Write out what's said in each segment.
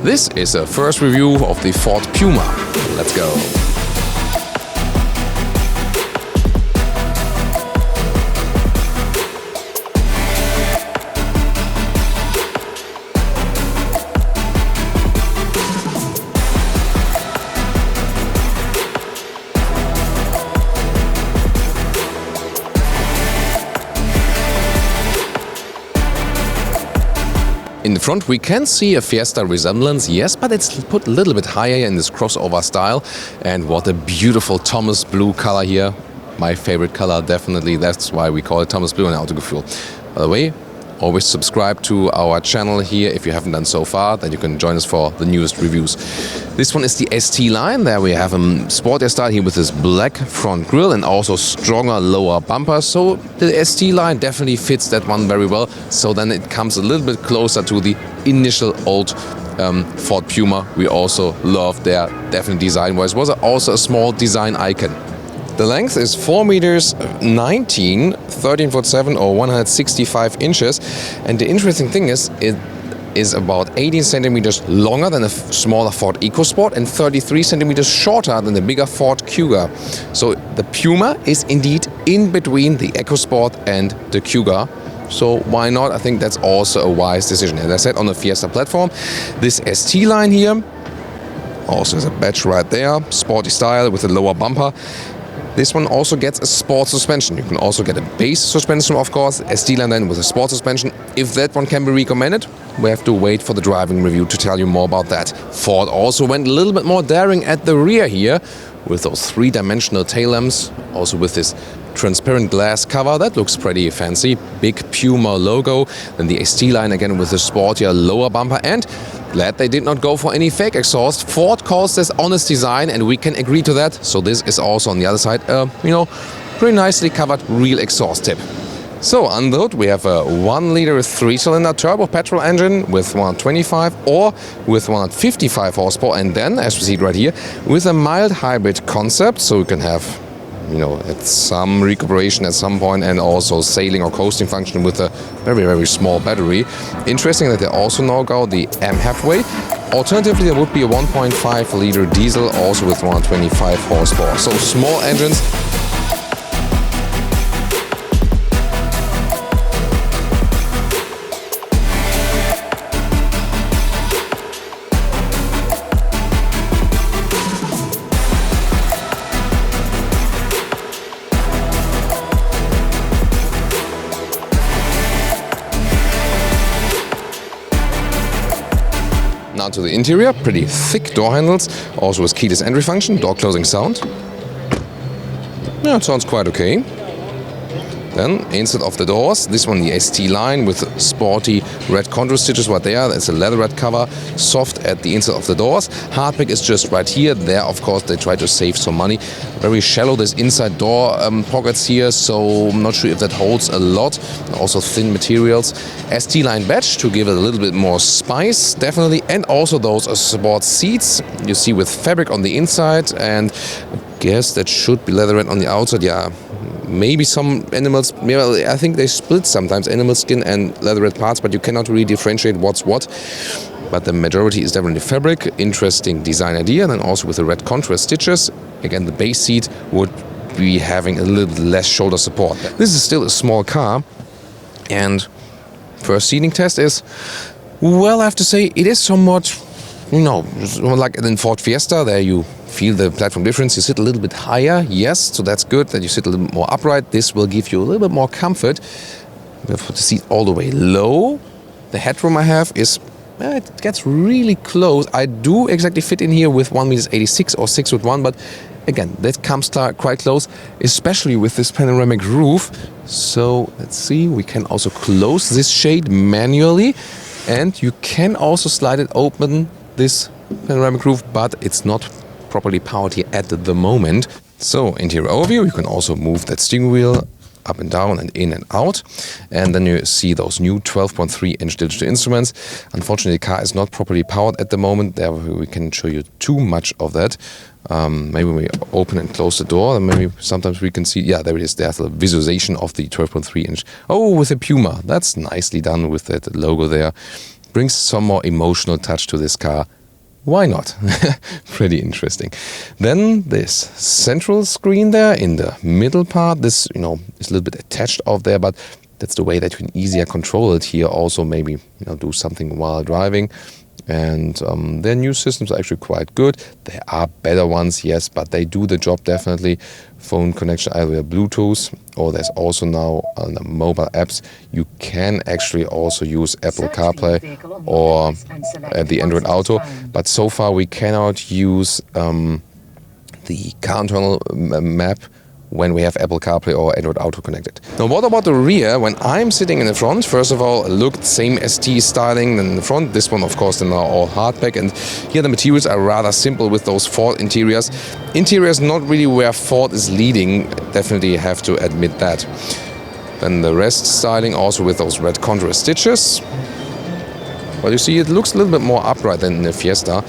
This is a first review of the Ford Puma. Let's go. In the front we can see a Fiesta resemblance, yes, but it's put a little bit higher in this crossover style. And what a beautiful Thomas blue color here. My favorite color, definitely. That's why we call it Thomas blue and Autogefühl. By the way, always subscribe to our channel here if you haven't done so far, then you can join us for the newest reviews. This one is the ST line. There we have a sportier style here with this black front grille and also stronger lower bumper. So the ST line definitely fits that one very well. So then it comes a little bit closer to the initial old Ford Puma. We also love their definitely design-wise. Was also a small design icon. The length is 4 meters 19, 13'7" or 165 inches. And the interesting thing is, it is about 18 centimeters longer than a smaller Ford EcoSport and 33 centimeters shorter than the bigger Ford Kuga. So the Puma is indeed in between the EcoSport and the Kuga. So why not? I think that's also a wise decision. As I said, on the Fiesta platform, this ST line here also has a badge right there, sporty style with a lower bumper. This one also gets a sport suspension. You can also get a base suspension, of course, ST line then with a sport suspension. If that one can be recommended, we have to wait for the driving review to tell you more about that. Ford also went a little bit more daring at the rear here with those three-dimensional tail lamps, also with this transparent glass cover. That looks pretty fancy. Big Puma logo. Then the ST line again with the sportier lower bumper, and glad they did not go for any fake exhaust. Ford calls this honest design and we can agree to that. So this is also on the other side, pretty nicely covered real exhaust tip. So on the hood we have a 1-liter 3-cylinder turbo petrol engine with 125 or with 155 horsepower, and then, as we see it right here, with a mild hybrid concept, so you can have at some recuperation at some point and also sailing or coasting function with a very, very small battery. Interesting that they also now go the M halfway. Alternatively, there would be a 1.5-liter diesel also with 125 horsepower. So small engines. Now to the interior, pretty thick door handles, also with keyless entry function, door closing sound. Yeah, it sounds quite okay. Then, inside of the doors, this one the ST line with sporty red contour stitches right there. That's a leatherette cover, soft at the inside of the doors. Hardback is just right here. There, of course, they try to save some money. Very shallow, this inside door pockets here, so I'm not sure if that holds a lot. Also thin materials. ST line badge to give it a little bit more spice, definitely. And also those sport seats you see with fabric on the inside, and I guess that should be leatherette on the outside. Yeah. Maybe some animals, I think they split sometimes, animal skin and leatherette parts, but you cannot really differentiate what's what. But the majority is definitely fabric. Interesting design idea. And then also with the red contrast stitches. Again, the base seat would be having a little bit less shoulder support. This is still a small car. And first seating test is, well, I have to say, it is somewhat, like in Ford Fiesta, there you feel the platform difference. You sit a little bit higher, yes, so that's good that you sit a little bit more upright. This will give you a little bit more comfort. We have the seat all the way low. The headroom I have is, it gets really close. I do exactly fit in here with 1.86 m or 6'1", but again, that comes quite close, especially with this panoramic roof. So let's see, we can also close this shade manually, and you can also slide it open, this panoramic roof, but it's not properly powered here at the moment. So interior overview, you can also move that steering wheel up and down and in and out, and then you see those new 12.3-inch digital instruments. Unfortunately, the car is not properly powered at the moment. There we can show you too much of that. Maybe we open and close the door, and maybe sometimes we can see, yeah, there it is. There's a visualization of the 12.3-inch. Oh, with a Puma. That's nicely done with that logo there. brings some more emotional touch to this car. Why not? Pretty interesting. Then this central screen there in the middle part, this, is a little bit attached out there, but that's the way that you can easier control it here. Also, maybe, do something while driving. And their new systems are actually quite good. There are better ones, yes, but they do the job definitely. Phone connection either Bluetooth, or there's also now on the mobile apps you can actually also use Apple CarPlay or the Android Auto. But so far we cannot use the car internal map when we have Apple CarPlay or Android Auto connected. Now what about the rear? When I'm sitting in the front, first of all, look, same ST styling in the front. This one, of course, then are all hardback, and here the materials are rather simple with those Ford interiors. Interiors not really where Ford is leading, definitely have to admit that. Then the rest styling also with those red contrast stitches. But you see, it looks a little bit more upright than in the Fiesta.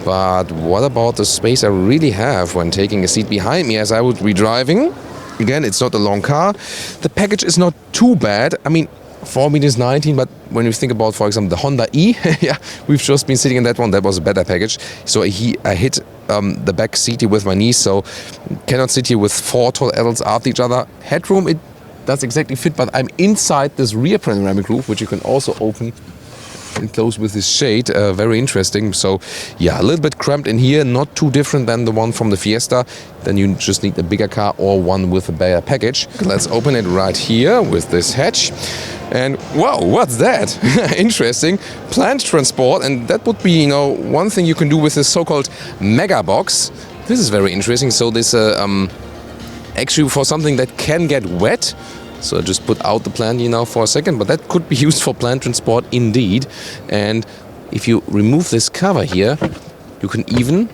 But what about the space I really have when taking a seat behind me as I would be driving? Again, it's not a long car. The package is not too bad. I mean, 4.19 meters, but when you think about, for example, the Honda E, yeah, we've just been sitting in that one. That was a better package. So I hit the back seat here with my knees, so cannot sit here with 4 tall adults after each other. Headroom, it does exactly fit, but I'm inside this rear panoramic roof, which you can also open and close with this shade. Very interesting. So yeah, a little bit cramped in here, not too different than the one from the Fiesta. Then you just need a bigger car or one with a better package. Let's open it right here with this hatch. And wow, what's that? Interesting. Plant transport, and that would be, one thing you can do with this so-called mega box. This is very interesting. So this actually for something that can get wet. So I just put out the plant here for a second, but that could be used for plant transport indeed. And if you remove this cover here, you can even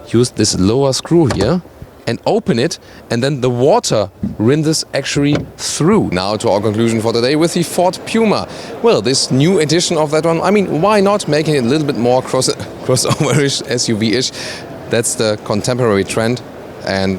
use this lower screw here and open it, and then the water rinses actually through. Now to our conclusion for today with the Ford Puma. Well, this new edition of that one, I mean, why not making it a little bit more crossover-ish, SUV-ish? That's the contemporary trend, and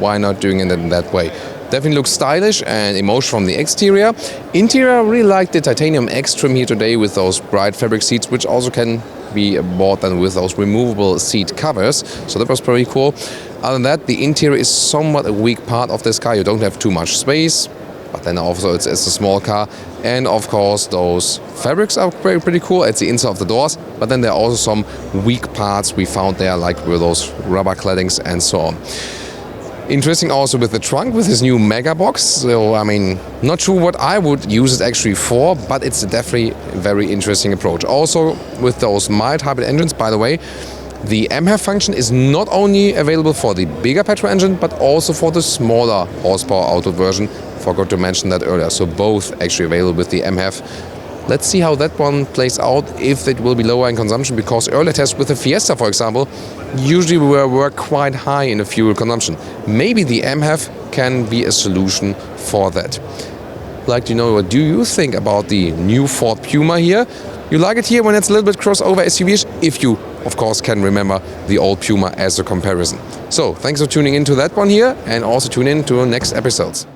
why not doing it in that way? Definitely looks stylish and emotional from the exterior. Interior, I really like the titanium X trim here today with those bright fabric seats, which also can be bought then with those removable seat covers. So that was pretty cool. Other than that, the interior is somewhat a weak part of this car. You don't have too much space, but then also it's a small car. And of course, those fabrics are pretty cool at the inside of the doors. But then there are also some weak parts we found there, like with those rubber claddings and so on. Interesting also with the trunk, with this new mega box. So, I mean, not sure what I would use it actually for, but it's definitely a very interesting approach. Also, with those mild hybrid engines, by the way, the MHEV function is not only available for the bigger petrol engine, but also for the smaller horsepower auto version. Forgot to mention that earlier. So both actually available with the MHEV. Let's see how that one plays out, if it will be lower in consumption, because earlier tests with the Fiesta, for example, usually were quite high in the fuel consumption. Maybe the MHEV can be a solution for that. Like to know, what do you think about the new Ford Puma here? You like it here when it's a little bit crossover SUV-ish, if you, of course, can remember the old Puma as a comparison. So, thanks for tuning into that one here, and also tune in to our next episodes.